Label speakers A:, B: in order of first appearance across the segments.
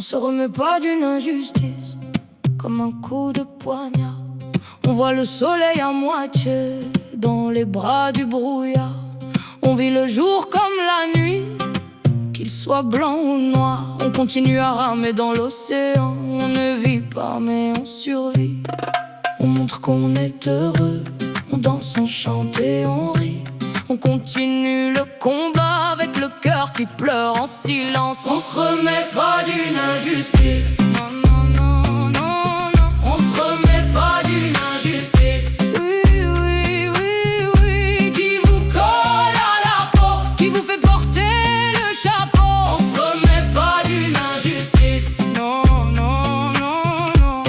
A: se remet pas d'une injustice, comme un coup de poignard. On voit le soleil à moitié dans les bras du brouillard. On vit le jour comme la nuit, qu'il soit blanc ou noir. On continue à ramer dans l'océan. On ne vit pas mais on survit. On montre qu'on est heureux, on danse, on chante et on rit. On continue le combat avec le cœur qui pleure en silence. On se remet pas d'une injustice. Non, non, non, non, non. On se remet pas d'une injustice. Oui, oui, oui, oui. Qui vous colle à la peau, qui vous fait porter le chapeau. On se remet pas d'une injustice. Non, non, non, non.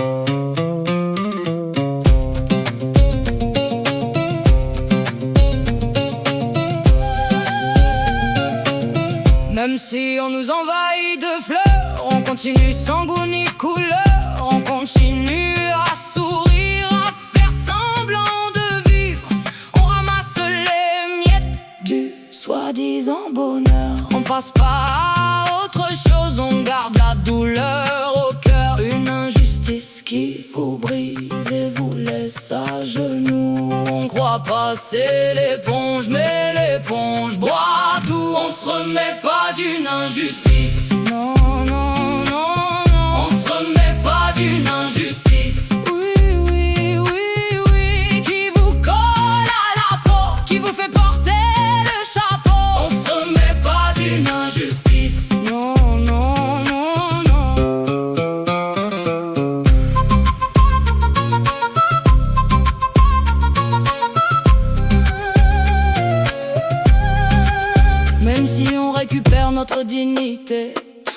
A: Même si on nous envahit de fleurs, on continue sans goût ni couleur. On continue à sourire, à faire semblant de vivre. On ramasse les miettes du soi-disant bonheur. On passe pas à autre chose, on garde la douleur au cœur. Une injustice qui vous brise et vous laisse à genoux. On croit passer l'éponge, mais l'éponge boit tout. On se remet pas d'une injustice. Non, non, non, non. On se remet pas d'une injustice. Oui, oui, oui, oui. Qui vous colle à la peau, qui vous fait porter le chapeau. On se remet pas d'une injustice. Non, non, non, non. Même si on récupère notre dignité,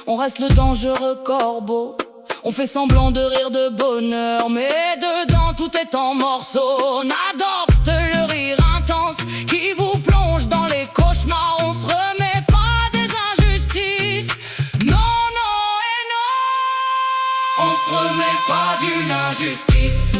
A: on reste le dangereux corbeau. On fait semblant de rire de bonheur, mais dedans tout est en morceaux. On adopte le rire intense qui vous plonge dans les cauchemars. On se remet pas des injustices. Non, non et non. On se remet pas d'une injustice.